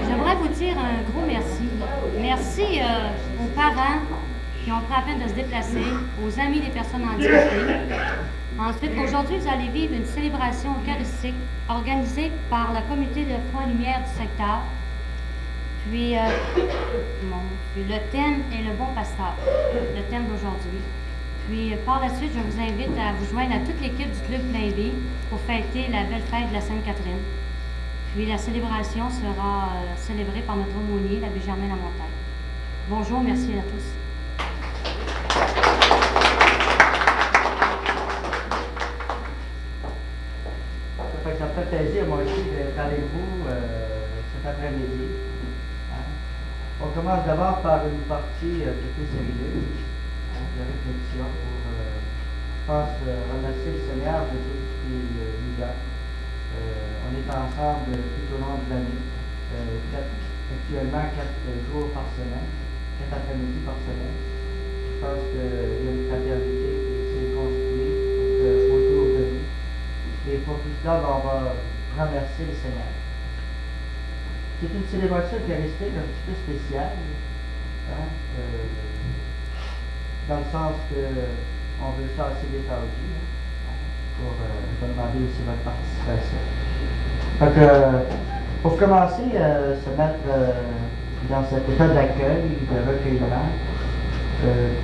J'aimerais vous dire un gros merci. Merci aux parents qui ont pris la peine de se déplacer, aux amis des personnes handicapées. Ensuite, aujourd'hui, vous allez vivre une célébration eucharistique organisée par le comité de Point Lumière du secteur. Puis, le thème est le bon pasteur, le thème d'aujourd'hui. Puis, par la suite, je vous invite à vous joindre à toute l'équipe du Club Plein B pour fêter la belle fête de la Sainte-Catherine. Puis, la célébration sera célébrée par notre aumônier, l'abbé Germain Lamontagne. Bonjour, merci à tous. Ça me fait plaisir, moi aussi, d'être avec vous cet après-midi. On commence d'abord par une partie plus sérieuse, de réflexion pour, je pense, remercier le Seigneur de tout ce qu'il nous donne. On est ensemble tout au long de l'année, actuellement 4 jours par semaine, 4 après-midi par semaine. Je pense qu'il y a une fraternité qui s'est construite autour de nous. Et pour tout cela, on va remercier le Seigneur. C'est une célébration eucharistique un petit peu spéciale, dans le sens qu'on veut ça assez détendu, pour demander aussi votre participation. Donc, pour commencer, se mettre dans cet état d'accueil, de recueillement,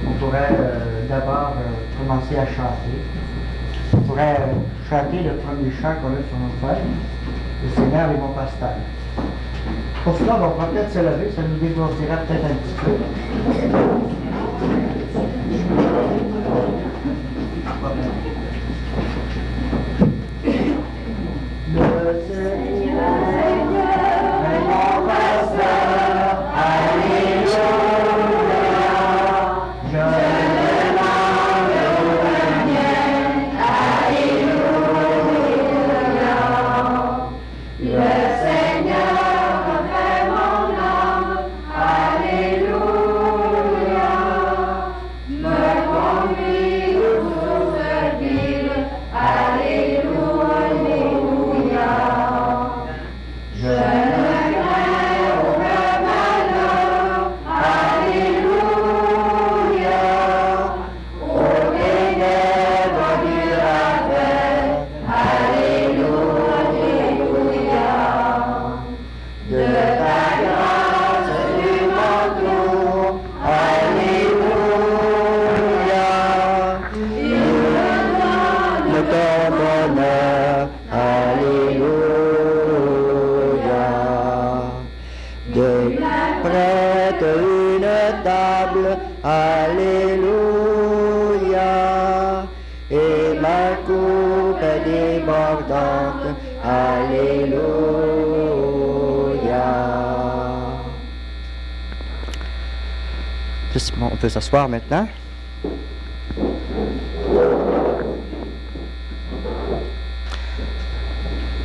on pourrait d'abord commencer à chanter. On pourrait chanter le premier chant qu'on a sur nos feuilles, Le Seigneur est mon pasteur. Pour cela, on va peut-être se lever, ça nous dégourdira peut-être un petit peu. Le Seigneur est mon pasteur, alléluia. Alléluia, et ma coupe est débordante, Alléluia. On peut s'asseoir maintenant.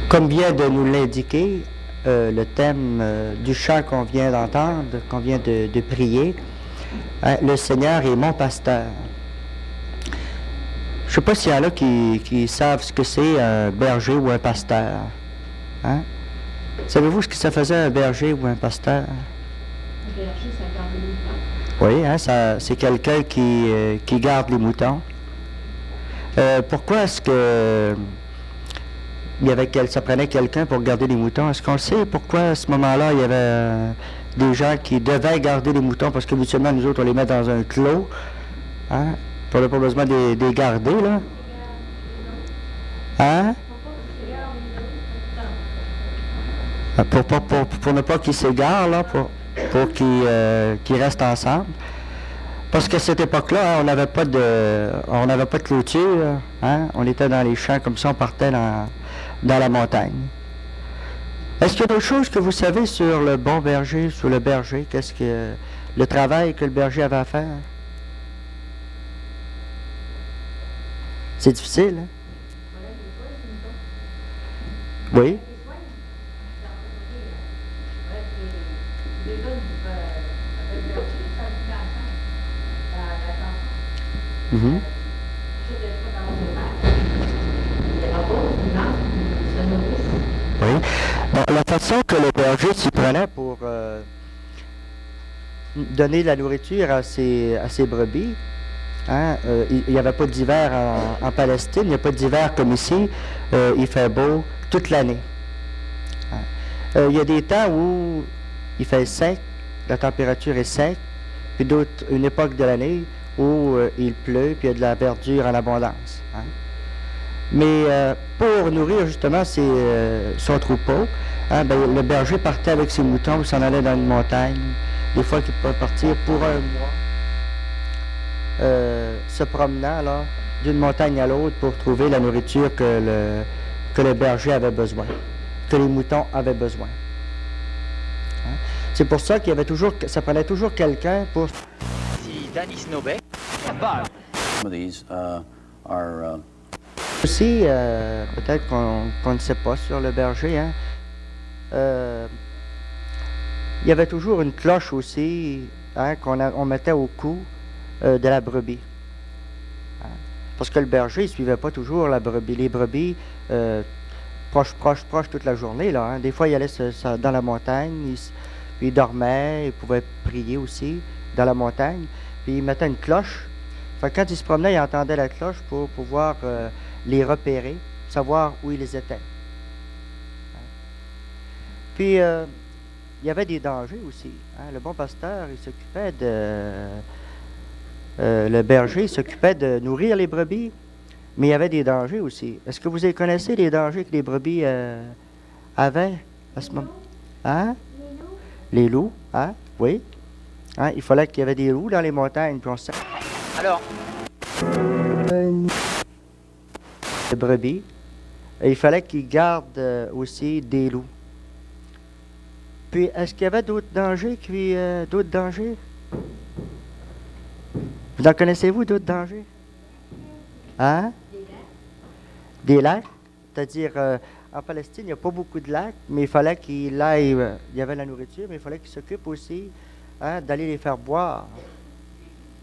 Comme vient de nous l'indiquer, le thème du chant qu'on vient d'entendre, qu'on vient de prier, le Seigneur est mon pasteur. Je ne sais pas s'il y en a qui savent ce que c'est un berger ou un pasteur. Hein? Savez-vous ce que ça faisait un berger ou un pasteur? Un berger, ça garde les moutons. Oui, hein, c'est quelqu'un qui garde les moutons. Pourquoi est-ce que ça prenait quelqu'un pour garder les moutons? Est-ce qu'on le sait pourquoi à ce moment-là il y avait des gens qui devaient garder les moutons? Parce qu'habituellement, nous autres, on les met dans un clos. Hein? On n'a pas besoin de les garder, là. Hein? Pour ne pas qu'ils s'égarent, là, pour qu'ils restent ensemble. Parce qu'à cette époque-là, hein, on n'avait pas de clôture. Hein? On était dans les champs comme ça, on partait dans la montagne. Est-ce qu'il y a d'autres choses que vous savez sur le bon berger, sur le berger? Qu'est-ce que le travail que le berger avait à faire? C'est difficile, hein? Oui. Mm-hmm. Oui. Bon, la façon façon que le berger s'y prenait pour donner de la nourriture à ses brebis, hein, il n'y avait pas d'hiver en Palestine, il n'y a pas d'hiver comme ici, il fait beau toute l'année. Hein. Il y a des temps où il fait sec, la température est sec, puis d'autres, une époque de l'année où il pleut, puis il y a de la verdure en abondance. Hein. Mais pour nourrir justement son troupeau, hein, ben, le berger partait avec ses moutons, il s'en allait dans une montagne, des fois qu'il pouvait partir pour un mois, se promenant là, d'une montagne à l'autre pour trouver la nourriture que le berger avait besoin, que les moutons avaient besoin. Hein? C'est pour ça qu'il y avait toujours, ça prenait toujours quelqu'un pour... Si Danny Snowbeck... Aussi, peut-être qu'on ne sait pas sur le berger, hein? Il y avait toujours une cloche aussi, hein, on mettait au cou de la brebis. Hein? Parce que le berger, il ne suivait pas toujours la brebis. Les brebis, proche toute la journée. Là, hein? Des fois, il allait dans la montagne, puis il dormait, il pouvait prier aussi dans la montagne. Puis il mettait une cloche. Fait que quand il se promenait, il entendait la cloche pour pouvoir les repérer, savoir où ils étaient. Hein? Puis, il y avait des dangers aussi. Hein? Le bon pasteur, il s'occupait le berger, il s'occupait de nourrir les brebis, mais il y avait des dangers aussi. Est-ce que vous connaissez les dangers que les brebis avaient à ce moment? Hein? Les loups, hein? Oui. Hein? Il fallait qu'il y avait des loups dans les montagnes, puis on sait. Alors, les brebis, et il fallait qu'ils gardent aussi des loups. Puis, est-ce qu'il y avait d'autres dangers? D'autres dangers? Vous en connaissez-vous d'autres dangers? Hein? Des lacs? C'est-à-dire, en Palestine, il n'y a pas beaucoup de lacs, mais il fallait qu'il aille, il y avait la nourriture, mais il fallait qu'il s'occupe aussi, hein, d'aller les faire boire.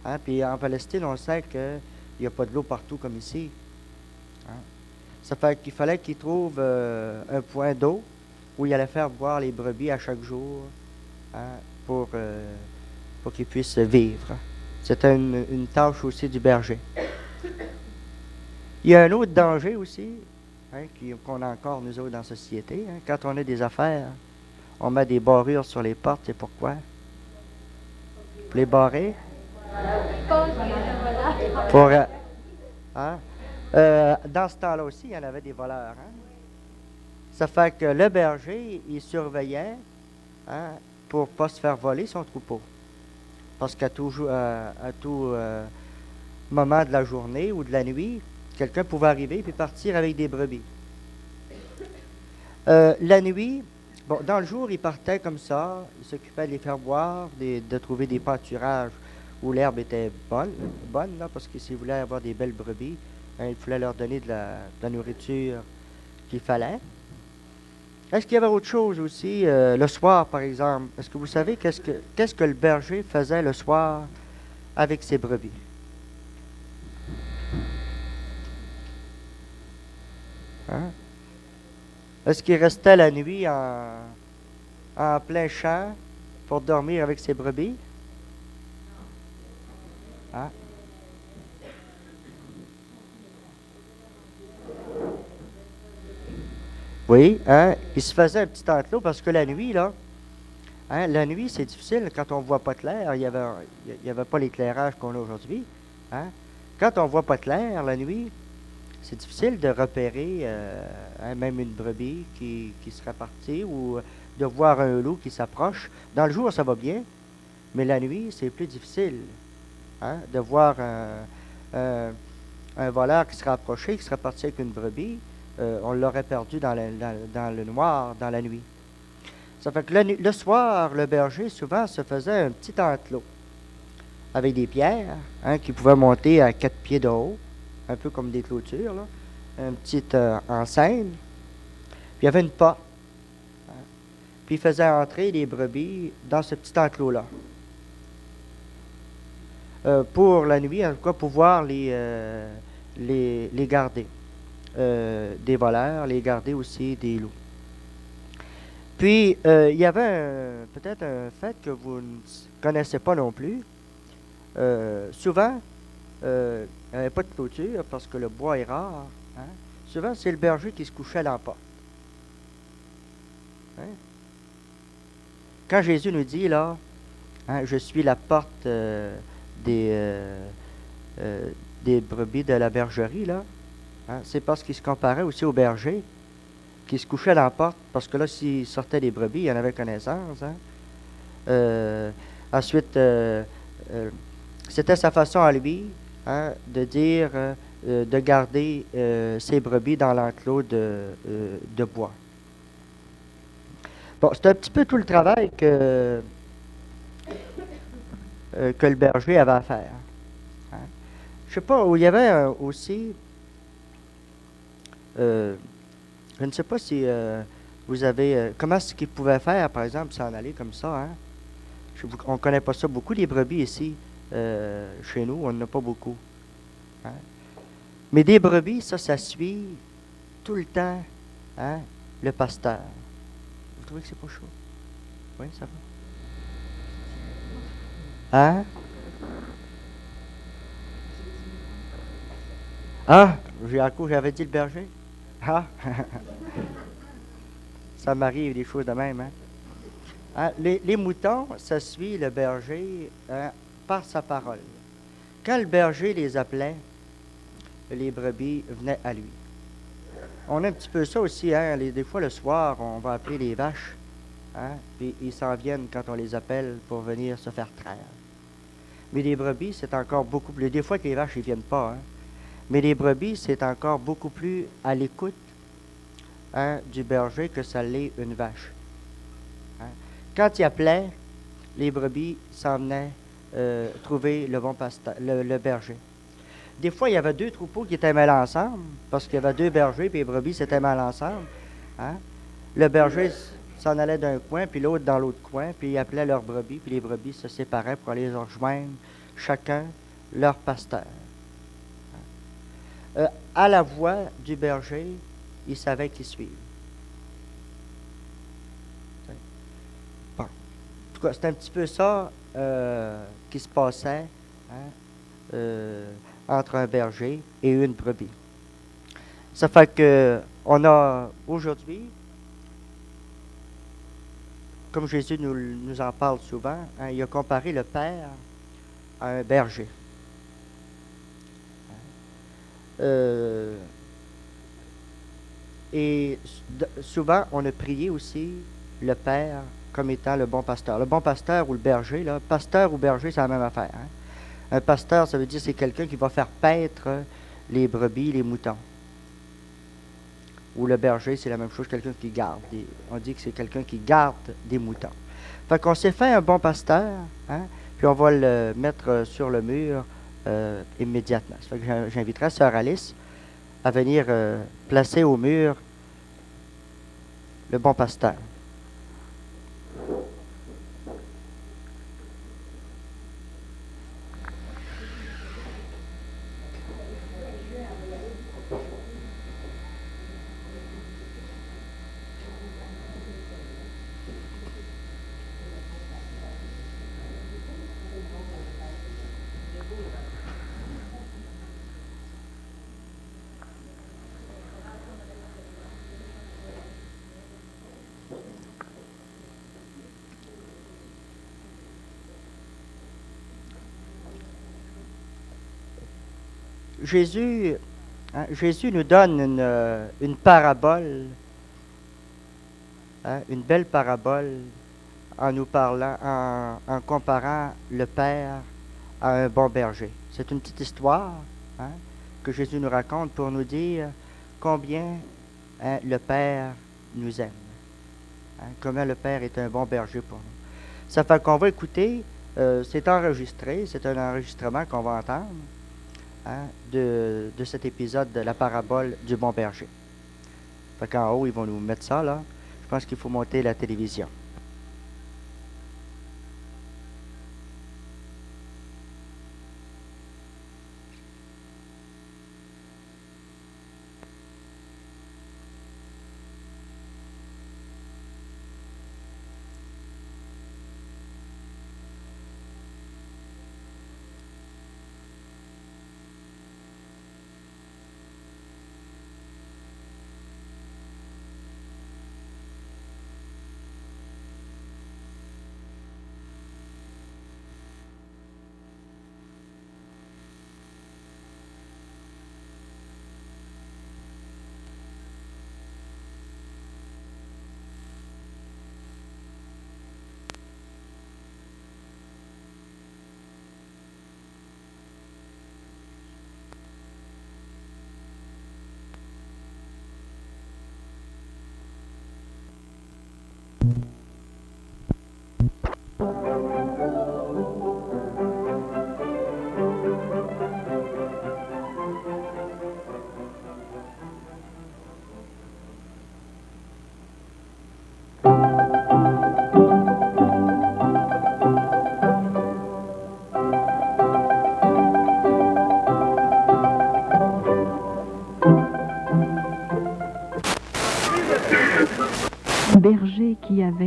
Hein? Puis en Palestine, on sait qu'il n'y a pas de l'eau partout comme ici. Hein? Ça fait qu'il fallait qu'il trouve un point d'eau où il allait faire boire les brebis à chaque jour, hein, pour qu'ils puissent vivre. C'était une tâche aussi du berger. Il y a un autre danger aussi, hein, qu'on a encore nous autres dans la société. Hein. Quand on a des affaires, on met des barrures sur les portes. C'est pourquoi? Pour les barrer? Pour, hein? Dans ce temps-là aussi, il y en avait des voleurs. Hein? Ça fait que le berger, il surveillait, hein, pour ne pas se faire voler son troupeau. Parce qu'à tout moment de la journée ou de la nuit, quelqu'un pouvait arriver et partir avec des brebis. La nuit, bon, dans le jour, il partait comme ça, il s'occupait de les faire boire, de trouver des pâturages où l'herbe était bonne là, parce que s'il voulait avoir des belles brebis, hein, il fallait leur donner de la nourriture qu'il fallait. Est-ce qu'il y avait autre chose aussi, le soir par exemple? Est-ce que vous savez qu'est-ce que le berger faisait le soir avec ses brebis? Hein? Est-ce qu'il restait la nuit en plein champ pour dormir avec ses brebis? Hein? Oui, hein? Il se faisait un petit enclos parce que la nuit, là, hein, la nuit, c'est difficile quand on ne voit pas clair. Il y avait pas l'éclairage qu'on a aujourd'hui. Hein? Quand on ne voit pas clair la nuit, c'est difficile de repérer hein, même une brebis qui serait partie ou de voir un loup qui s'approche. Dans le jour, ça va bien, mais la nuit, c'est plus difficile, hein, de voir un voleur qui serait approché, qui serait parti avec une brebis. On l'aurait perdu dans le noir, dans la nuit. Ça fait que le soir, le berger, souvent, se faisait un petit enclos avec des pierres, hein, qui pouvaient monter à 4 pieds de haut, un peu comme des clôtures, là, une petite enceinte. Puis il y avait une porte. Hein, puis il faisait entrer les brebis dans ce petit enclos-là. Pour la nuit, en tout cas, pouvoir les garder. Des voleurs, les garder aussi des loups. Puis, il y avait peut-être un fait que vous ne connaissez pas non plus. Souvent, il n'y avait pas de clôture parce que le bois est rare. Hein. Souvent, c'est le berger qui se couchait à la porte. Hein. Quand Jésus nous dit, là, hein, je suis la porte des, des brebis de la bergerie, là, hein, c'est parce qu'il se comparait aussi au berger qui se couchait à la porte, parce que là, s'il sortait des brebis, il en avait connaissance. Hein. Ensuite, c'était sa façon à lui, hein, de dire, de garder ses brebis dans l'enclos de bois. Bon, c'est un petit peu tout le travail que le berger avait à faire. Hein. Je sais pas, où il y avait aussi, je ne sais pas si vous avez, comment est-ce qu'il pouvait faire, par exemple, s'en aller comme ça, hein? On ne connaît pas ça beaucoup, les brebis ici, chez nous, on n'en a pas beaucoup. Hein? Mais des brebis, ça suit tout le temps, hein, le pasteur. Vous trouvez que c'est pas chaud? Oui, ça va. Hein? Ah, j'avais dit le berger. Ah, ça m'arrive des choses de même, hein? Hein, les moutons, ça suit le berger, hein, par sa parole. Quand le berger les appelait, les brebis venaient à lui. On a un petit peu ça aussi, hein? Des fois le soir, on va appeler les vaches, hein? Puis ils s'en viennent quand on les appelle pour venir se faire traire. Mais les brebis, c'est encore beaucoup plus... Des fois que les vaches, ils viennent pas, hein? Mais les brebis, c'est encore beaucoup plus à l'écoute, hein, du berger que ça l'est une vache. Hein? Quand il appelait, les brebis s'en venaient trouver le bon pasteur, le berger. Des fois, il y avait deux troupeaux qui étaient mêlés ensemble, parce qu'il y avait deux bergers, puis les brebis s'étaient mêlés ensemble. Hein? Le berger s'en allait d'un coin, puis l'autre dans l'autre coin, puis il appelait leurs brebis, puis les brebis se séparaient pour aller rejoindre chacun leur pasteur. À la voix du berger, ils savaient qui suivre. Bon. En tout cas, c'est un petit peu ça qui se passait, hein, entre un berger et une brebis. Ça fait que on a aujourd'hui, comme Jésus nous en parle souvent, hein, il a comparé le Père à un berger. Et souvent, on a prié aussi le Père comme étant le bon pasteur. Le bon pasteur ou le berger, là, pasteur ou berger, c'est la même affaire. Hein? Un pasteur, ça veut dire c'est quelqu'un qui va faire paître les brebis, les moutons. Ou le berger, c'est la même chose, quelqu'un qui garde. On dit que c'est quelqu'un qui garde des moutons. Fait qu'on s'est fait un bon pasteur, hein, puis on va le mettre sur le mur immédiatement. Ça fait que j'inviterai Sœur Alice à venir placer au mur le bon pasteur. Jésus, hein, Jésus nous donne une parabole, hein, une belle parabole, en nous parlant, en comparant le Père à un bon berger. C'est une petite histoire, hein, que Jésus nous raconte pour nous dire combien, hein, le Père nous aime, hein, combien le Père est un bon berger pour nous. Ça fait qu'on va écouter, c'est enregistré, c'est un enregistrement qu'on va entendre, hein, de cet épisode de la parabole du bon berger. Fait qu'en haut, ils vont nous mettre ça, là. Je pense qu'il faut monter la télévision.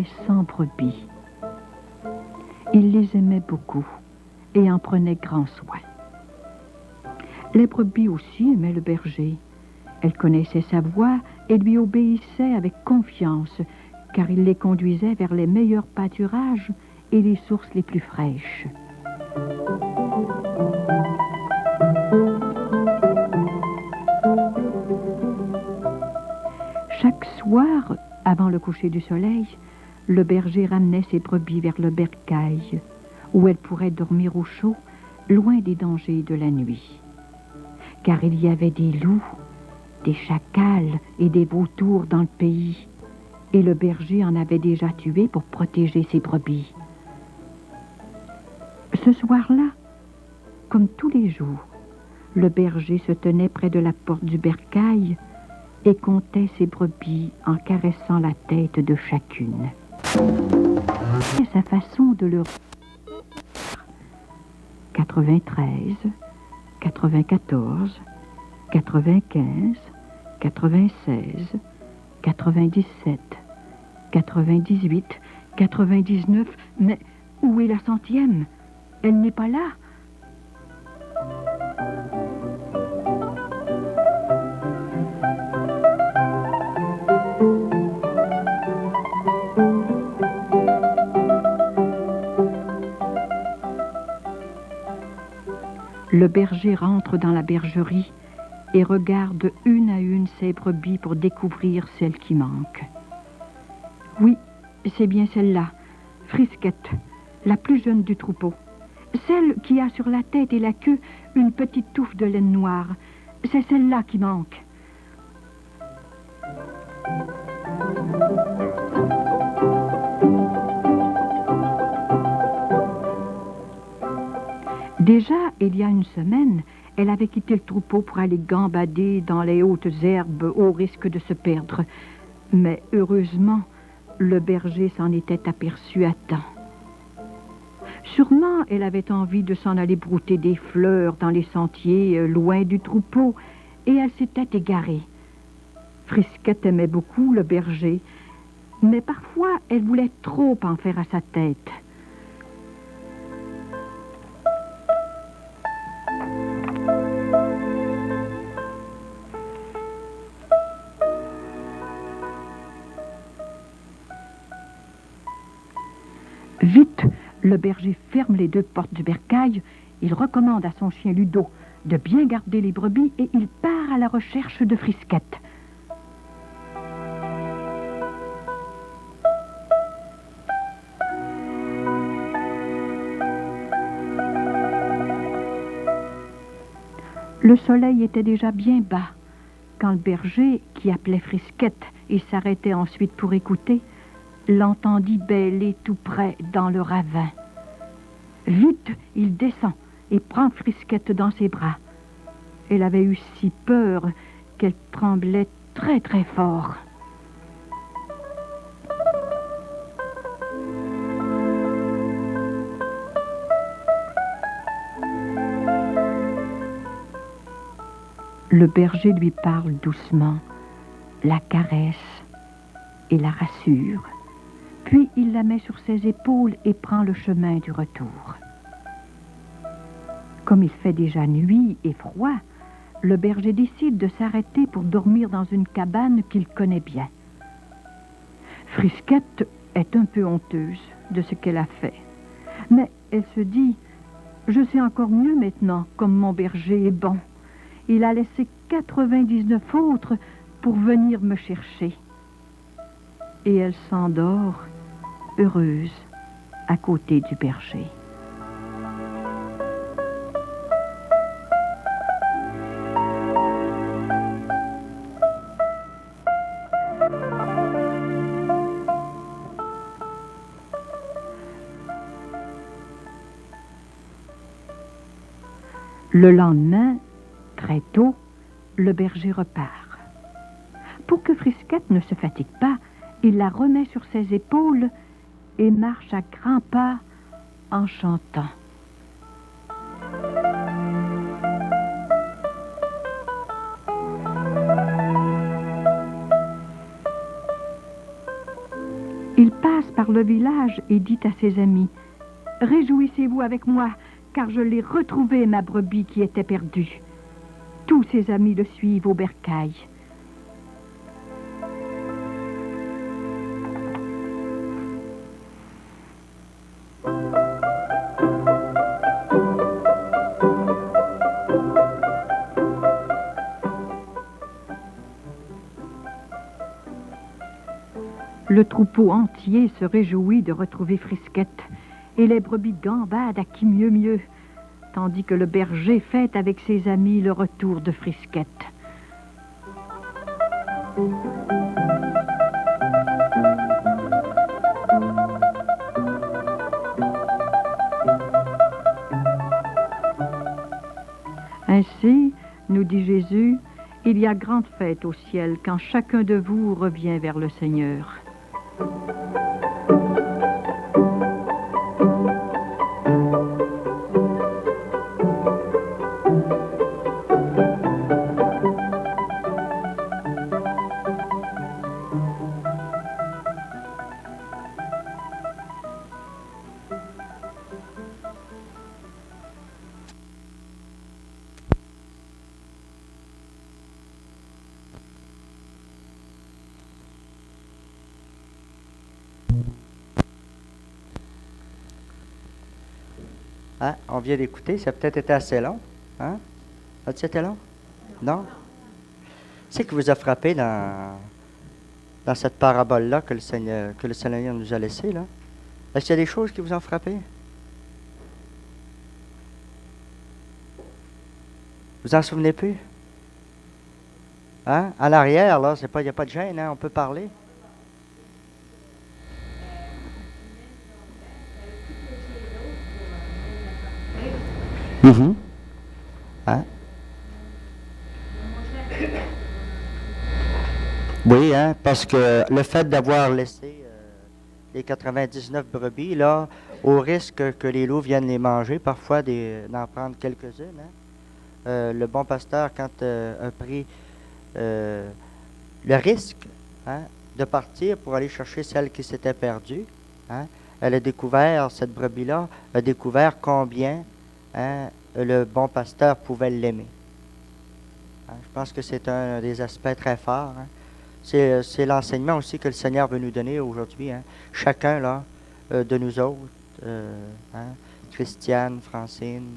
avait 100 brebis. Il les aimait beaucoup et en prenait grand soin. Les brebis aussi aimaient le berger. Elles connaissaient sa voix et lui obéissaient avec confiance, car il les conduisait vers les meilleurs pâturages et les sources les plus fraîches. Chaque soir, avant le coucher du soleil, le berger ramenait ses brebis vers le bercail, où elles pourraient dormir au chaud, loin des dangers de la nuit. Car il y avait des loups, des chacals et des vautours dans le pays, et le berger en avait déjà tué pour protéger ses brebis. Ce soir-là, comme tous les jours, le berger se tenait près de la porte du bercail et comptait ses brebis en caressant la tête de chacune. Et sa façon de le 93, 94, 95, 96, 97, 98, 99, mais où est la 100e? Elle n'est pas là. Le berger rentre dans la bergerie et regarde une à une ses brebis pour découvrir celle qui manque. Oui, c'est bien celle-là, Frisquette, la plus jeune du troupeau. Celle qui a sur la tête et la queue une petite touffe de laine noire. C'est celle-là qui manque. Déjà, il y a une semaine, elle avait quitté le troupeau pour aller gambader dans les hautes herbes au risque de se perdre. Mais heureusement, le berger s'en était aperçu à temps. Sûrement, elle avait envie de s'en aller brouter des fleurs dans les sentiers, loin du troupeau, et elle s'était égarée. Frisquette aimait beaucoup le berger, mais parfois, elle voulait trop en faire à sa tête. Vite, le berger ferme les deux portes du bercail, il recommande à son chien Ludo de bien garder les brebis et il part à la recherche de Frisquette. Le soleil était déjà bien bas quand le berger, qui appelait Frisquette et s'arrêtait ensuite pour écouter, l'entendit bêler tout près dans le ravin. Vite, il descend et prend Frisquette dans ses bras. Elle avait eu si peur qu'elle tremblait très très fort. Le berger lui parle doucement, la caresse et la rassure. Puis il la met sur ses épaules et prend le chemin du retour. Comme il fait déjà nuit et froid, le berger décide de s'arrêter pour dormir dans une cabane qu'il connaît bien. Frisquette est un peu honteuse de ce qu'elle a fait. Mais elle se dit, je sais encore mieux maintenant comme mon berger est bon. Il a laissé 99 autres pour venir me chercher. Et elle s'endort heureuse à côté du berger. Le lendemain, très tôt, le berger repart. Pour que Frisquette ne se fatigue pas, il la remet sur ses épaules et marche à grands pas en chantant. Il passe par le village et dit à ses amis, « Réjouissez-vous avec moi, car je l'ai retrouvée, ma brebis qui était perdue. » Tous ses amis le suivent au bercail. Le troupeau entier se réjouit de retrouver Frisquette, et les brebis gambadent à qui mieux mieux, tandis que le berger fête avec ses amis le retour de Frisquette. Ainsi, nous dit Jésus, il y a grande fête au ciel quand chacun de vous revient vers le Seigneur. Hein? On vient d'écouter, ça a peut-être été assez long. Hein? A-t-il été long? Non? C'est qui vous a frappé dans cette parabole-là que le Seigneur nous a laissée, là? Est-ce qu'il y a des choses qui vous ont frappé? Vous en souvenez plus? Hein? À l'arrière, là, il n'y a pas de gêne, hein? On peut parler. Hein? Oui, hein, parce que le fait d'avoir laissé les 99 brebis, là, au risque que les loups viennent les manger, parfois d'en prendre quelques-unes, hein, le bon pasteur, quand a pris le risque, hein, de partir pour aller chercher celle qui s'était perdue, hein, elle a découvert, cette brebis-là, a découvert combien, hein, le bon pasteur pouvait l'aimer. Hein, je pense que c'est un des aspects très forts. Hein. C'est l'enseignement aussi que le Seigneur veut nous donner aujourd'hui. Hein. Chacun là, de nous autres, hein, Christiane, Francine,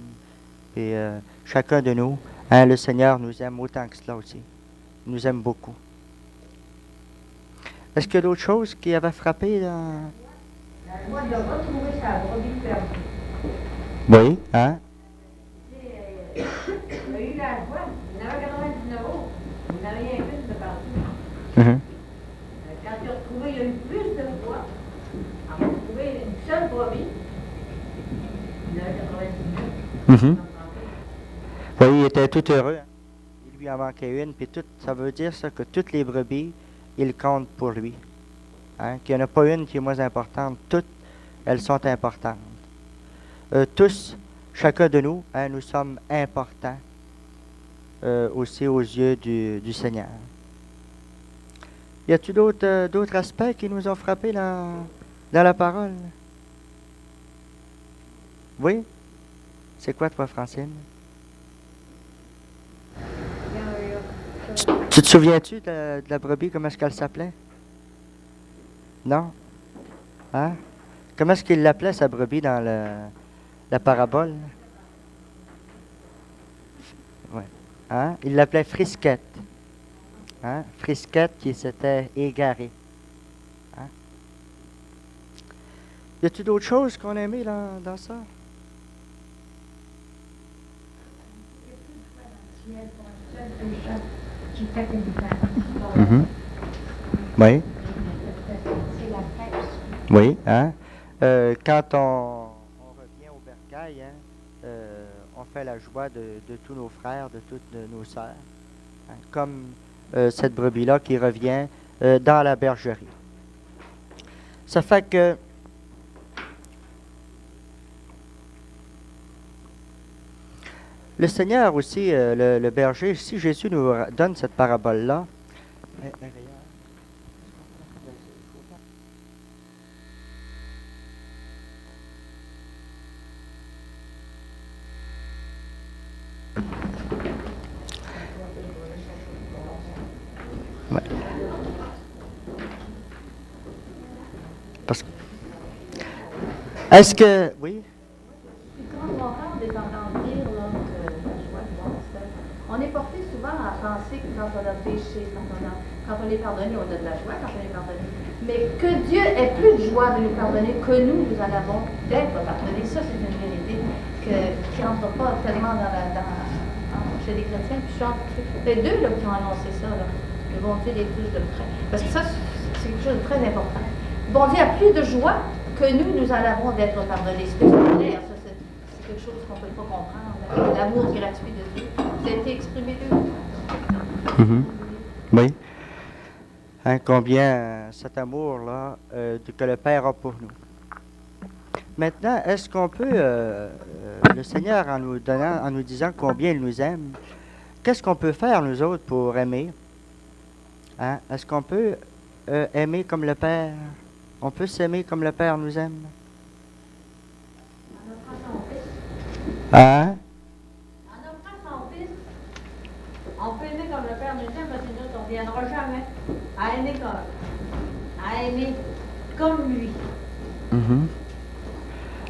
et chacun de nous, hein, le Seigneur nous aime autant que cela aussi. Il nous aime beaucoup. Est-ce qu'il y a d'autres choses qui avaient frappé dans... Moi, de retrouver sa brebis perdue. Oui, hein? Il a eu la joie. Il en avait 99 autres. Il n'a rien vu de partout. Quand il a retrouvé, il a eu plus de joie. Il a retrouvé une seule brebis. Il en avait 99. Oui, il était tout heureux. Hein? Il lui en manquait une, puis ça veut dire ça que toutes les brebis, il compte pour lui. Hein? Qu'il n'y en a pas une qui est moins importante. Toutes, elles sont importantes. Tous, chacun de nous, hein, nous sommes importants aussi aux yeux du Seigneur. Y a-t-il d'autres aspects qui nous ont frappés dans la parole? Oui? C'est quoi, toi, Francine? Tu te souviens-tu de la brebis, comment est-ce qu'elle s'appelait? Non? Hein? Comment est-ce qu'il l'appelait, sa brebis, dans la parabole? Ouais. Hein? Il l'appelait Frisquette. Hein? Frisquette qui s'était égarée. Hein? Y a-t-il d'autres choses qu'on a aimées dans ça? Oui. Oui, hein? Quand on revient au bercail, hein, on fait la joie de tous nos frères, de toutes nos sœurs, hein, comme cette brebis-là qui revient dans la bergerie. Ça fait que le Seigneur aussi, le berger, si Jésus nous donne cette parabole-là, Ouais. Parce que... Est-ce que... Oui? Quand on parle des tendances dire là, de la joie, on est porté souvent à penser que quand on a péché, quand on est pardonné, on a de la joie quand on est pardonné. Mais que Dieu ait plus de joie de nous pardonner que nous en avons d'être pardonnés, ça c'est une vérité qui n'entre pas tellement chez les chrétiens. Puis c'est deux là, qui ont annoncé ça, là. Le bon Dieu les touche de près. Parce que ça, c'est quelque chose de très important. Bon Dieu a plus de joie que nous en avons d'être pardonnés. C'est extraordinaire, ça, c'est quelque chose qu'on ne peut pas comprendre. L'amour gratuit de Dieu. Ça a été exprimé d'eux. Oui. Hein, combien cet amour-là que le Père a pour nous. Maintenant, est-ce qu'on peut, le Seigneur en nous disant combien il nous aime, qu'est-ce qu'on peut faire nous autres pour aimer? Hein? Est-ce qu'on peut aimer comme le Père? On peut s'aimer comme le Père nous aime? Hein? En offrant son Fils, on peut aimer comme le Père nous aime, parce que nous, on ne viendra jamais à aimer comme lui.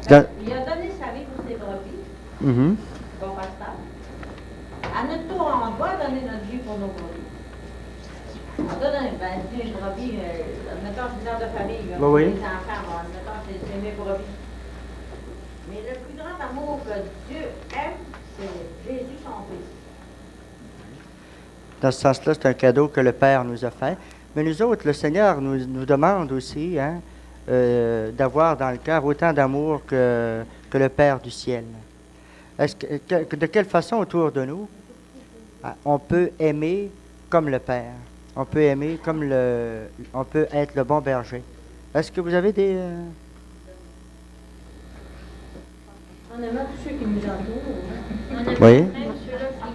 Il a donné sa vie pour ses brebis, bon pasteur. À notre tour, on doit donner notre vie pour nos brebis. On doit donner, une brebis, mettons, je suis dans de famille, les enfants, mettons, c'est mes brebis. Mais le plus grand amour que Dieu aime, c'est Jésus, son Fils. Dans ce sens-là, c'est un cadeau que le Père nous a fait. Mais nous autres, le Seigneur nous demande aussi d'avoir dans le cœur autant d'amour que le Père du ciel. De quelle façon autour de nous on peut aimer comme le Père? On peut aimer comme on peut être le bon berger. Est-ce que vous avez des... On aime tous ceux qui nous entourent. On aime Oui. même ceux-là qui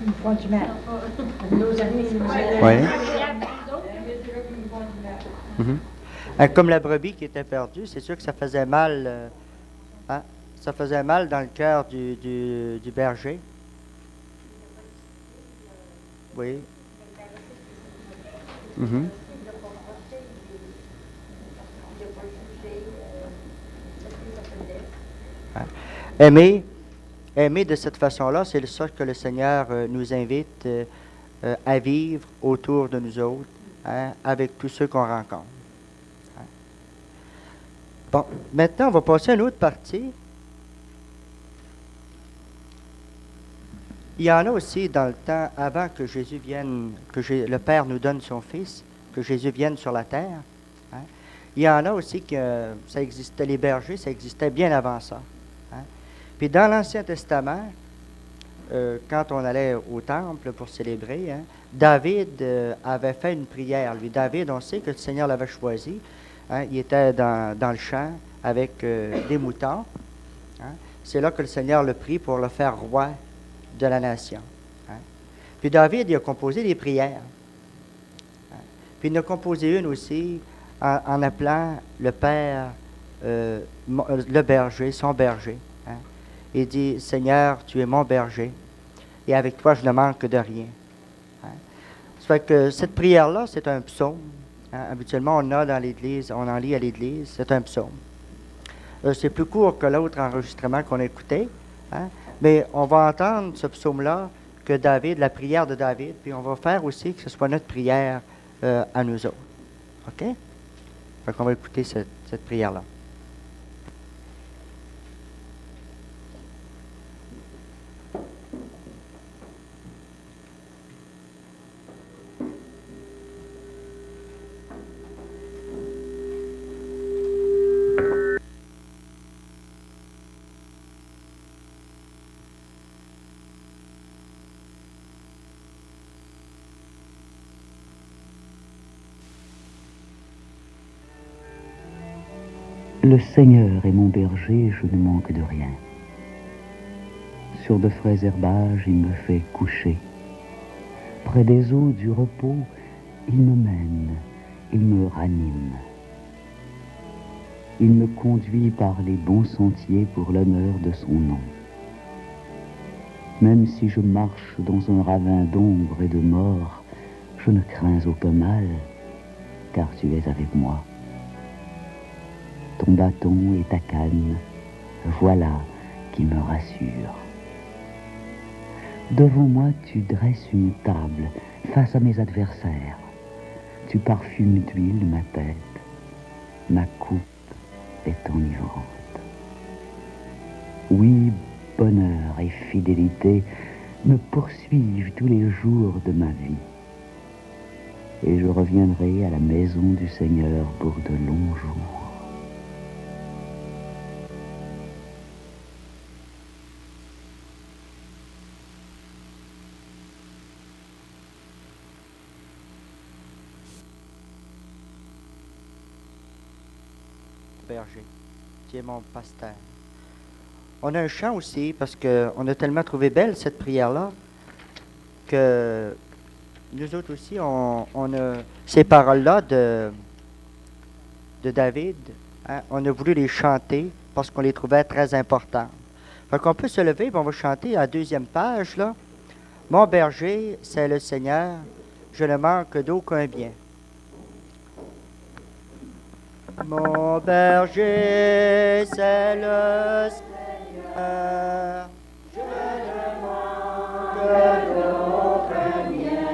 Ils font du mal. nos amis qui nous aiment. Oui. Ceux-là qui nous font du mal. Comme la brebis qui était perdue, c'est sûr que ça faisait mal. Ça faisait mal dans le cœur du berger. Oui. Aimer de cette façon-là, c'est ça que le Seigneur nous invite à vivre autour de nous autres, avec tous ceux qu'on rencontre. Bon, maintenant, on va passer à une autre partie. Il y en a aussi dans le temps, avant que Jésus vienne, le Père nous donne son Fils, que Jésus vienne sur la terre. Il y en a aussi que ça existait, les bergers, ça existait bien avant ça. Puis dans l'Ancien Testament, quand on allait au temple pour célébrer, David avait fait une prière. Lui, David, on sait que le Seigneur l'avait choisi. Il était dans le champ avec des moutons. C'est là que le Seigneur le prit pour le faire roi de la nation. Puis David, il a composé des prières. Puis il en a composé une aussi en appelant le Père, le berger, son berger. Il dit, Seigneur, tu es mon berger, et avec toi, je ne manque de rien. Ça fait que cette prière-là, c'est un psaume. Habituellement, on en lit à l'église, c'est un psaume. C'est plus court que l'autre enregistrement qu'on a écouté, mais on va entendre ce psaume-là, que David, la prière de David, puis on va faire aussi que ce soit notre prière à nous autres. OK? Fait qu'on va écouter cette prière-là. Le Seigneur est mon berger, je ne manque de rien. Sur de frais herbages, il me fait coucher. Près des eaux du repos, il me mène, il me ranime. Il me conduit par les bons sentiers pour l'honneur de son nom. Même si je marche dans un ravin d'ombre et de mort, Je ne crains aucun mal, car tu es avec moi. Ton bâton et ta canne, voilà qui me rassure. Devant moi, tu dresses une table face à mes adversaires. Tu parfumes d'huile ma tête. Ma coupe est enivrante. Oui, bonheur et fidélité me poursuivent tous les jours de ma vie. Et je reviendrai à la maison du Seigneur pour de longs jours. Berger, tu es mon pasteur. On a un chant aussi, parce qu'on a tellement trouvé belle cette prière-là, que nous autres aussi, on a ces paroles-là de David, hein, on a voulu les chanter parce qu'on les trouvait très importantes. Fait qu'on peut se lever et on va chanter à la 2e page, là. Mon berger, c'est le Seigneur, je ne manque d'aucun bien. Mon berger, c'est le Seigneur, je ne manque d'aucun bien.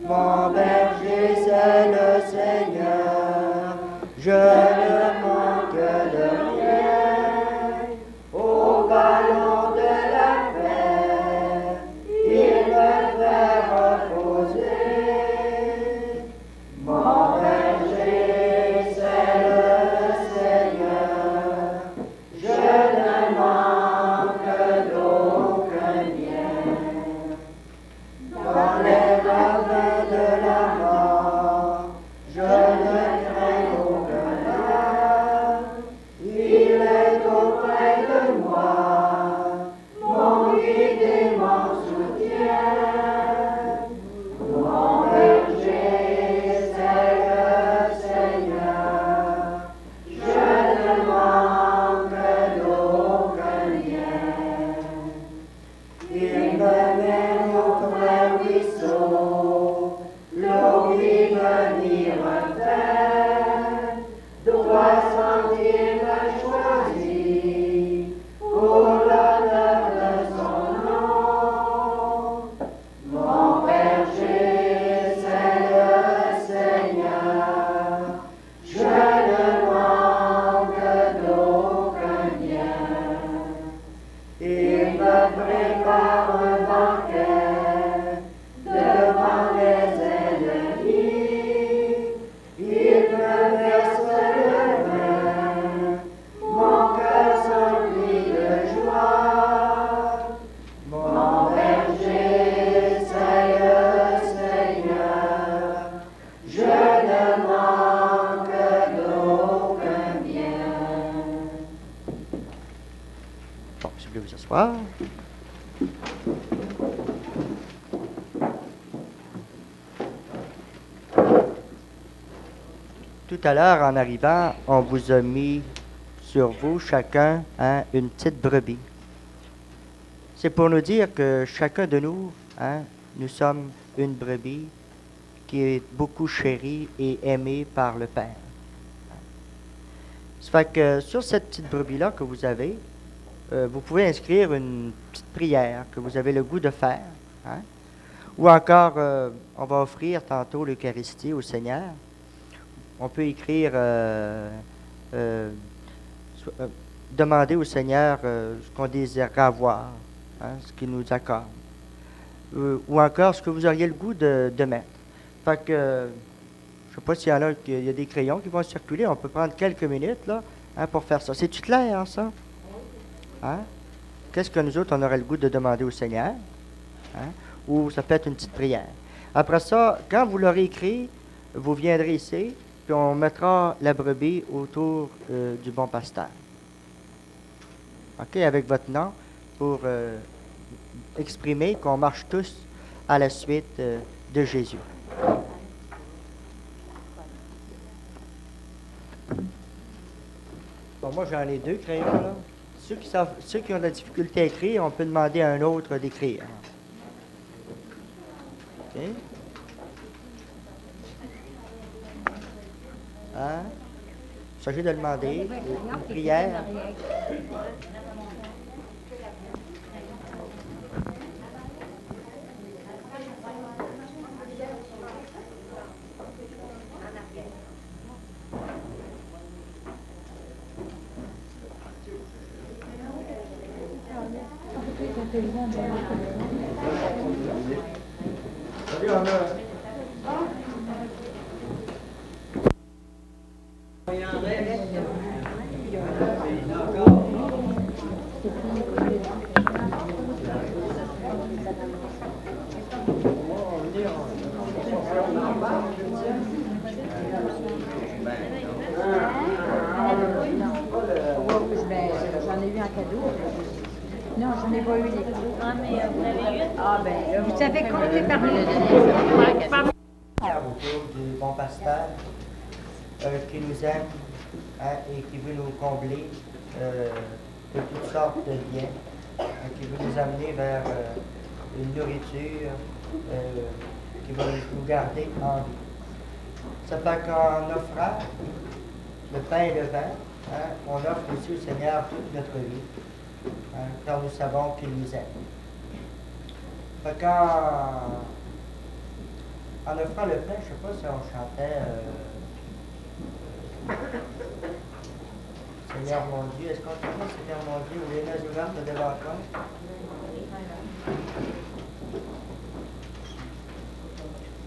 Mon berger, c'est le Seigneur, je ne manque de rien. Au ballon de la paix, il me fait reposer. Mon berger, c'est le Seigneur, je ne manque d'aucun bien. Dans les ravins de la mort, je ne crains aucun mal. Il est auprès de moi, mon guide et mon soutien. Mon berger, c'est le Seigneur, je ne manque d'aucun bien. Il me mène au vrai ruisseau, l'eau qui me refait, droit sentier me choisit, pour l'honneur de son nom. Mon berger, c'est le Seigneur, je ne manque d'aucun bien. Il me prépare un banquet devant les ennemis. Il me verse le vin, mon cœur s'emplit de joie. Mon berger, c'est le Seigneur, je ne manque d'aucun bien. Bon, si vous voulez vous asseoir. Tout à l'heure, en arrivant, on vous a mis sur vous, chacun, hein, une petite brebis. C'est pour nous dire que chacun de nous, hein, nous sommes une brebis qui est beaucoup chérie et aimée par le Père. Ça fait que sur cette petite brebis-là que vous avez, vous pouvez inscrire une petite prière que vous avez le goût de faire. Hein? Ou encore, on va offrir tantôt l'Eucharistie au Seigneur. On peut écrire, demander au Seigneur ce qu'on désirerait avoir, hein, ce qu'il nous accorde. Ou encore ce que vous auriez le goût de mettre. Fait que, je ne sais pas s'il y en a, il y a des crayons qui vont circuler, on peut prendre quelques minutes là, hein, pour faire ça. C'est-tu clair, ça? Hein? Qu'est-ce que nous autres, on aurait le goût de demander au Seigneur? Hein? Ou ça peut être une petite prière. Après ça, quand vous l'aurez écrit, vous viendrez ici, puis on mettra la brebis autour du bon pasteur. OK, avec votre nom, pour exprimer qu'on marche tous à la suite de Jésus. Bon, moi, j'en ai 2 crayons, là. Ceux qui ont de la difficulté à écrire, on peut demander à un autre d'écrire. OK? Hein? Il s'agit de demander une prière. Salut, on a... J'en ai eu un cadeau. Non, j'en ai pas eu les cadeaux. Ah, mais vous l'avez eu? Ah ben là, Vous savez compter par le Autour du bon pasteur qui nous aime, hein, et qui veut nous combler de toutes sortes de biens, qui veut nous amener vers une nourriture qui va nous garder en vie. Ça fait qu'en offrant le pain et le vin, hein, on offre aussi au Seigneur toute notre vie, hein, car nous savons qu'il nous aime. Fait qu'en offrant le pain, je ne sais pas si on chantait Seigneur mon Dieu, est-ce qu'on chantait Seigneur mon Dieu ou les mains ouvertes devant toi?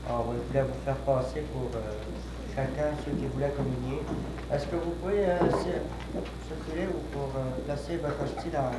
Alors, je voulais vous faire passer pour chacun, ceux qui voulaient communier. Est-ce que vous pouvez circuler ou pour placer votre hostie dans...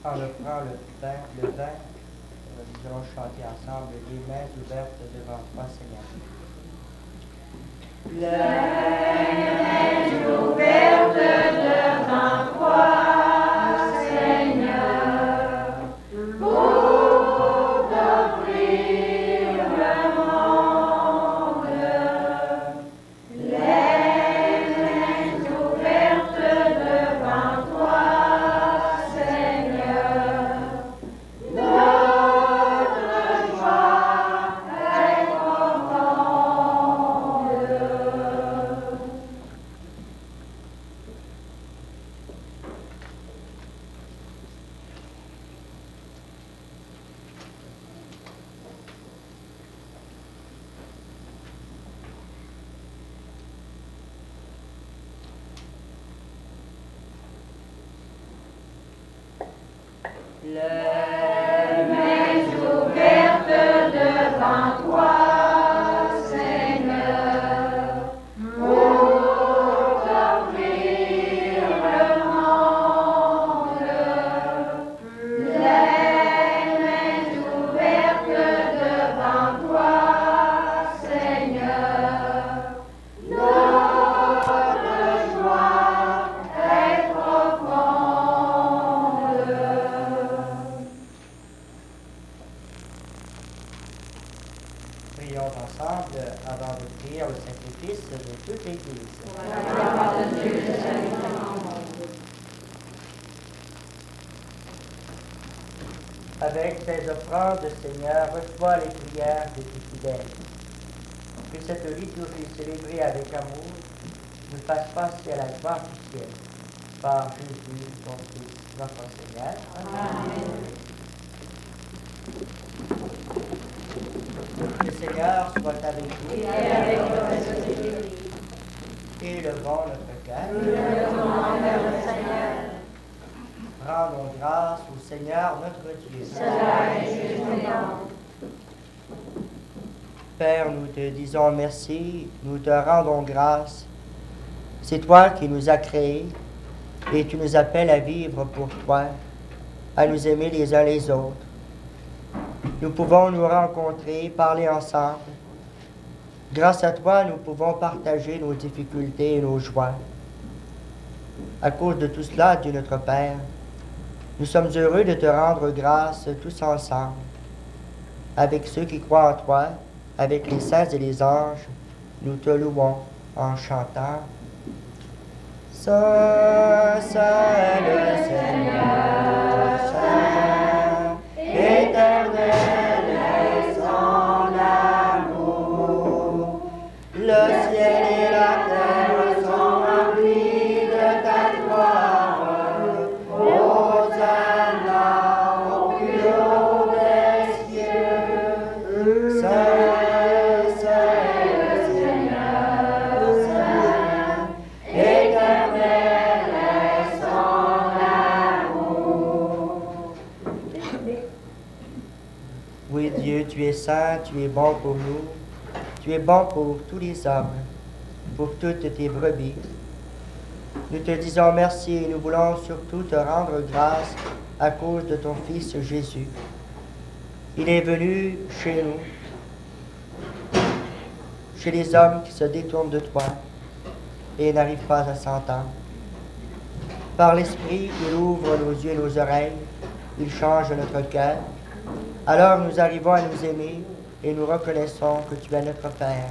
En offrant le vin, nous allons chanter ensemble les mains ouvertes devant toi, Seigneur. Les mains ouvertes Les mains ouvertes devant toi, Seigneur, pour t'offrir le monde. Les mains ouvertes devant toi, Seigneur, notre joie est profonde. Prions ensemble avant d'offrir le sacrifice de toute l'Église. Avec ces offrandes, Seigneur, reçois les prières de tes fidèles. Que cette liturgie célébrée avec amour nous fasse passer à la gloire du ciel. Par Jésus, ton Fils, notre Seigneur. Amen. Le Seigneur soit avec vous. Et avec votre esprit. Élevons notre cœur. Rendons grâce au Seigneur notre Dieu. Père, nous te disons merci, nous te rendons grâce. C'est toi qui nous as créés et tu nous appelles à vivre pour toi, à nous aimer les uns les autres. Nous pouvons nous rencontrer, parler ensemble. Grâce à toi, nous pouvons partager nos difficultés et nos joies. À cause de tout cela, Dieu notre Père, nous sommes heureux de te rendre grâce tous ensemble, avec ceux qui croient en toi, avec les saints et les anges, nous te louons en chantant. Saint, Saint le Seigneur, Saint, éternel est son amour. Le ciel et la terre sont remplis de ta gloire. Hosanna au plus haut des cieux. Saint, Saint le Seigneur, Saint, éternel est son amour. Oui, Dieu, tu es saint, tu es bon pour nous. Tu es bon pour tous les hommes, pour toutes tes brebis. Nous te disons merci et nous voulons surtout te rendre grâce à cause de ton Fils Jésus. Il est venu chez nous, chez les hommes qui se détournent de toi et n'arrivent pas à s'entendre. Par l'Esprit, il ouvre nos yeux et nos oreilles, il change notre cœur. Alors nous arrivons à nous aimer et nous reconnaissons que tu es notre Père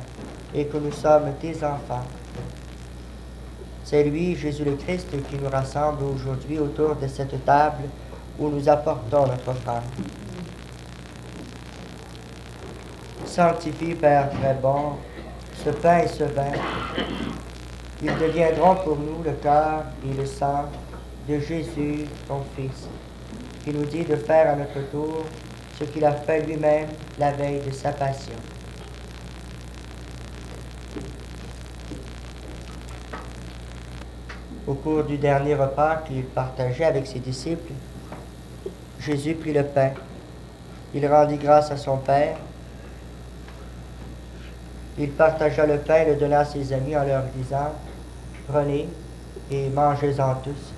et que nous sommes tes enfants. C'est lui, Jésus le Christ, qui nous rassemble aujourd'hui autour de cette table où nous apportons notre offrande. Sanctifie, Père très bon, ce pain et ce vin. Ils deviendront pour nous le corps et le sang de Jésus, ton Fils, qui nous dit de faire à notre tour ce qu'il a fait lui-même la veille de sa passion. Au cours du dernier repas qu'il partageait avec ses disciples, Jésus prit le pain. Il rendit grâce à son Père. Il partagea le pain et le donna à ses amis en leur disant, « Prenez et mangez-en tous.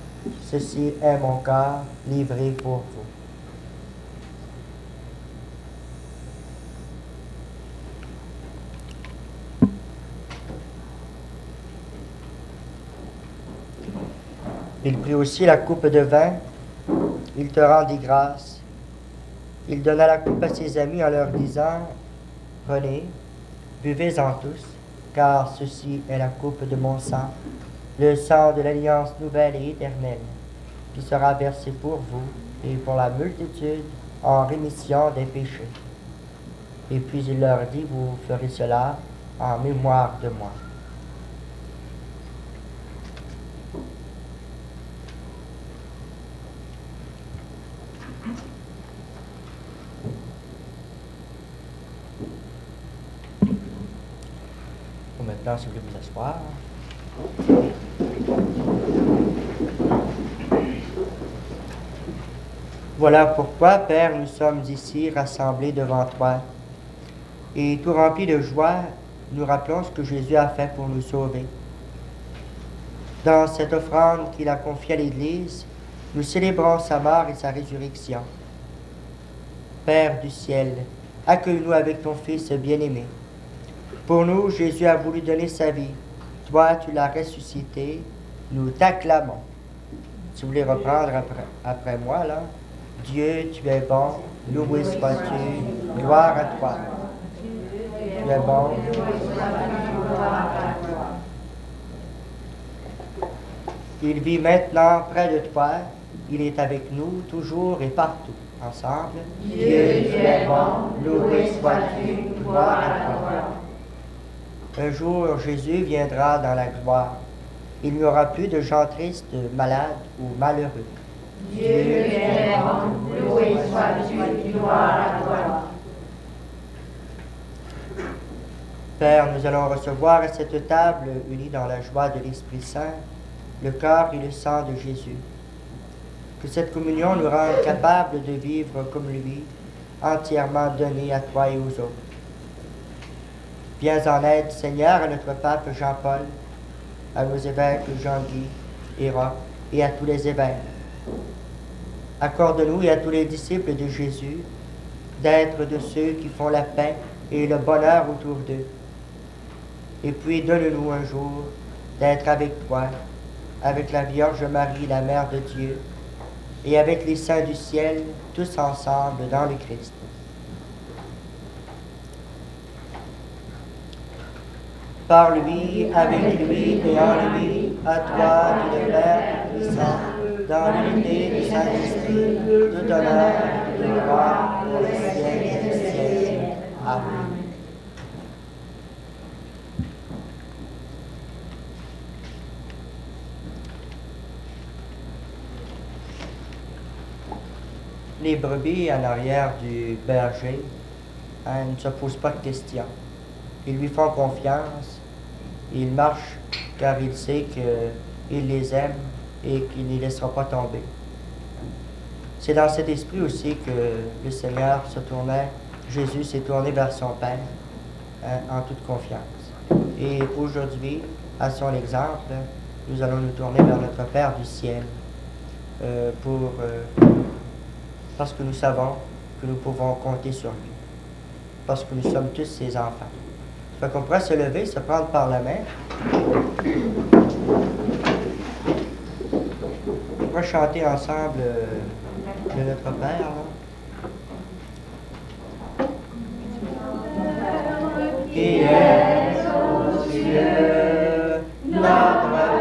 Ceci est mon corps livré pour vous. » Il prit aussi la coupe de vin, il te rendit grâce. Il donna la coupe à ses amis en leur disant, « Prenez, buvez-en tous, car ceci est la coupe de mon sang, le sang de l'alliance nouvelle et éternelle, qui sera versé pour vous et pour la multitude en rémission des péchés. » Et puis il leur dit, « Vous ferez cela en mémoire de moi. » Maintenant, si vous voulez vous asseoir. Voilà pourquoi, Père, nous sommes ici rassemblés devant toi. Et tout remplis de joie, nous rappelons ce que Jésus a fait pour nous sauver. Dans cette offrande qu'il a confiée à l'Église, nous célébrons sa mort et sa résurrection. Père du ciel, accueille-nous avec ton Fils bien-aimé. Pour nous, Jésus a voulu donner sa vie. Toi, tu l'as ressuscité. Nous t'acclamons. Si vous voulez reprendre après moi, là. Dieu, tu es bon, loué sois-tu, gloire à toi. Tu es bon. Il vit maintenant près de toi. Il est avec nous toujours et partout. Ensemble. Dieu, tu es bon, loué sois-tu, gloire à toi. Un jour, Jésus viendra dans la gloire. Il n'y aura plus de gens tristes, malades ou malheureux. Dieu, tu es bon, loué sois-tu, gloire à toi. Père, nous allons recevoir à cette table, unis dans la joie de l'Esprit Saint, le corps et le sang de Jésus. Que cette communion nous rende capables de vivre comme lui, entièrement donné à toi et aux autres. Viens en aide, Seigneur, à notre pape Jean-Paul, à nos évêques Jean-Guy et Roch, et à tous les évêques. Accorde-nous et à tous les disciples de Jésus d'être de ceux qui font la paix et le bonheur autour d'eux. Et puis donne-nous un jour d'être avec toi, avec la Vierge Marie, la Mère de Dieu, et avec les saints du ciel, tous ensemble dans le Christ. Par lui, avec lui et en lui, à toi, Dieu le Père puissant, dans l'unité du Saint-Esprit, tout honneur et gloire au siècle des siècles. Amen. Les brebis en arrière du berger ne se posent pas de questions. Ils lui font confiance. Il marche car il sait qu'il les aime et qu'il ne les laissera pas tomber. C'est dans cet esprit aussi que le Seigneur Jésus s'est tourné vers son Père en toute confiance. Et aujourd'hui, à son exemple, nous allons nous tourner vers notre Père du ciel parce que nous savons que nous pouvons compter sur lui, parce que nous sommes tous ses enfants. Fait qu'on pourrait se lever, se prendre par la main. On pourrait chanter ensemble de notre Père. Là. Qui est aux cieux, notre Père,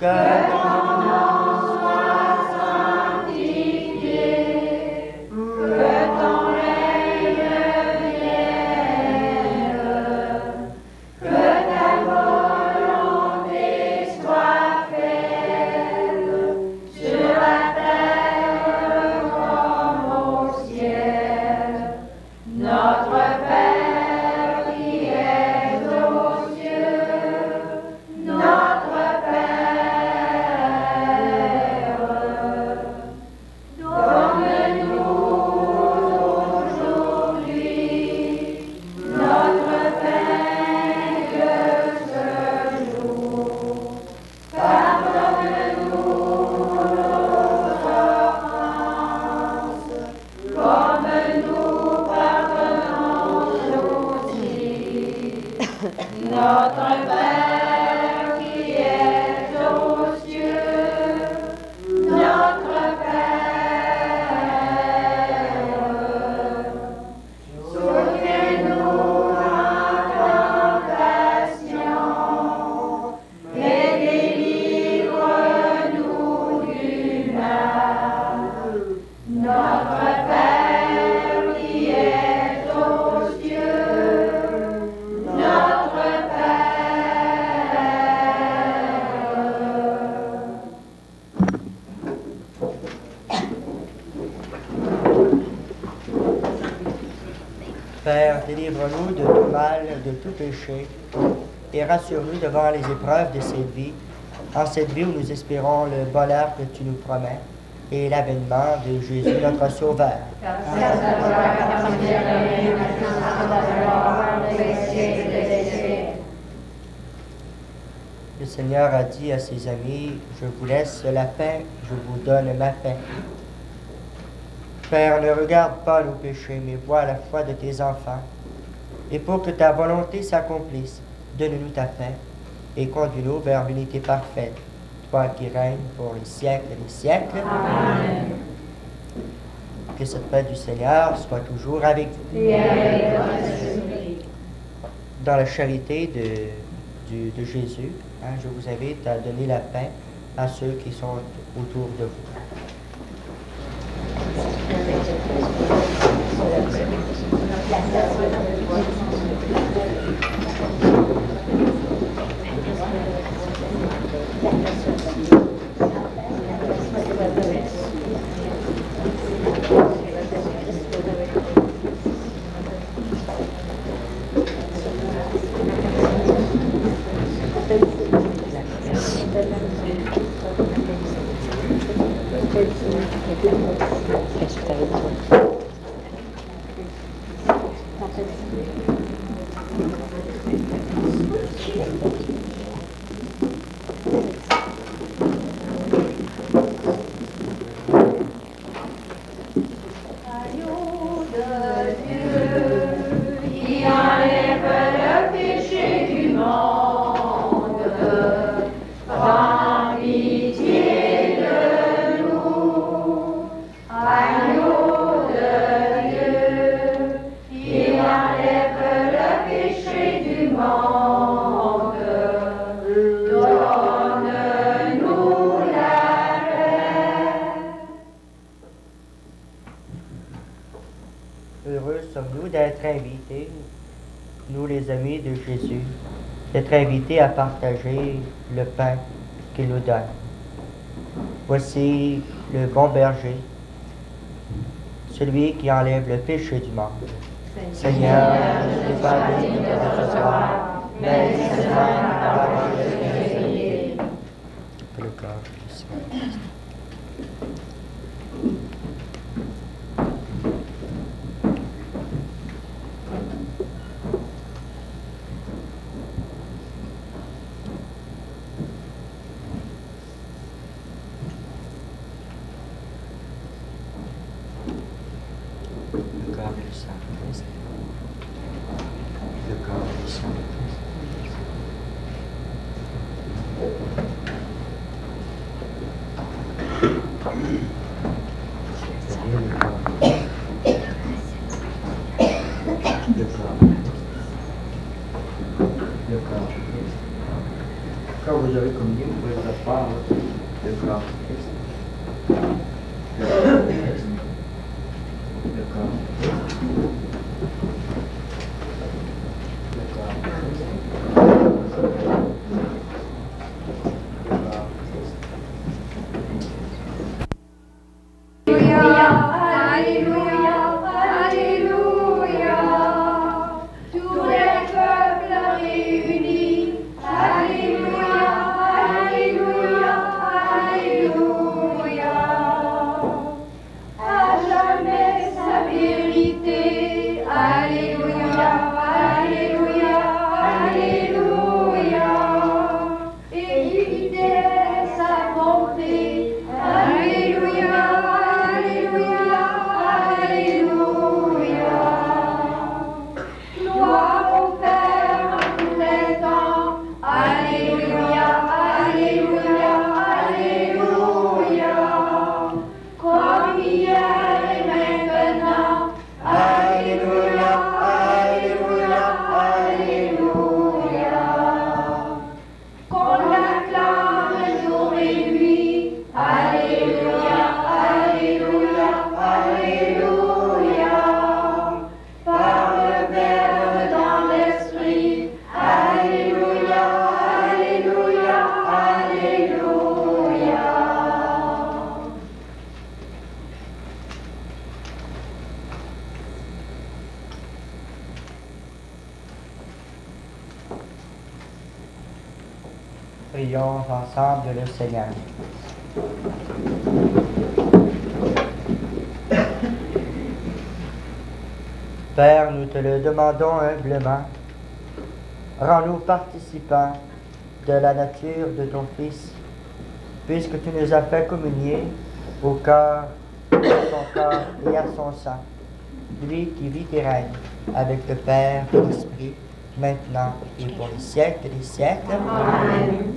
que Père, délivre-nous de tout mal, de tout péché, et rassure-nous devant les épreuves de cette vie, en cette vie où nous espérons le bonheur que tu nous promets et l'avènement de Jésus notre Sauveur. Le Seigneur a dit à ses amis, je vous laisse la paix, je vous donne ma paix. Père, ne regarde pas nos péchés, mais vois la foi de tes enfants. Et pour que ta volonté s'accomplisse, donne-nous ta paix et conduis-nous vers l'unité parfaite, toi qui règnes pour les siècles et les siècles. Amen. Que cette paix du Seigneur soit toujours avec vous. Et avec dans la charité de Jésus, je vous invite à donner la paix à ceux qui sont autour de vous. Heureux sommes-nous d'être invités, nous les amis de Jésus, d'être invités à partager le pain qu'il nous donne. Voici le bon berger, celui qui enlève le péché du monde. Seigneur, je ne suis pas digne de te recevoir, mais dis seulement une parole et je serai guéri. Le corps du Seigneur. Quand vous avez communié, vous pouvez vous asseoir. Le corps du Christ. Le corps du Christ. Le corps du Christ. Le corps du Christ. Qu'on l'acclame prions ensemble le Seigneur. Père, nous te le demandons humblement. Rends-nous participants de la nature de ton Fils, puisque tu nous as fait communier au corps, à son corps et à son sang, lui qui vit et règne avec le Père et l'Esprit, maintenant et pour les siècles des siècles. Amen.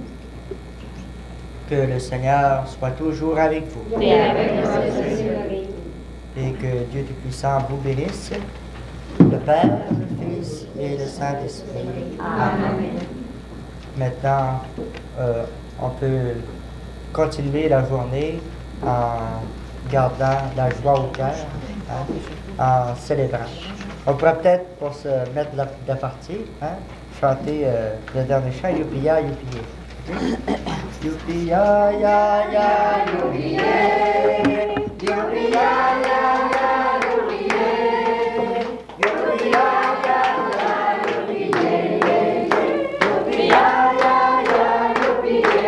Que le Seigneur soit toujours avec vous. Et avec et que Dieu Tout-Puissant vous bénisse, le Père, le Fils et le Saint-Esprit. Amen. Maintenant, on peut continuer la journée en gardant la joie au cœur, en célébrant. On pourrait peut-être, pour se mettre de partie, chanter le dernier chant, Youpi-ya, youpi-ya. Youpi-ya, ya, ya, youpi-ya. Youpi-ya, ya, ya, youpi-ya. Youpi-ya, ya, ya, youpi-ya. Youpi-ya, ya, ya, youpi-ya.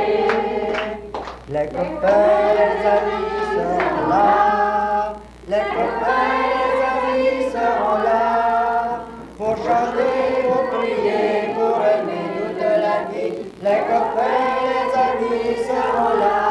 Les copains, les amis seront là. Les copains, les amis seront là. Pour chanter, pour prier, pour aimer toute la vie. Les copains, les amis seront là.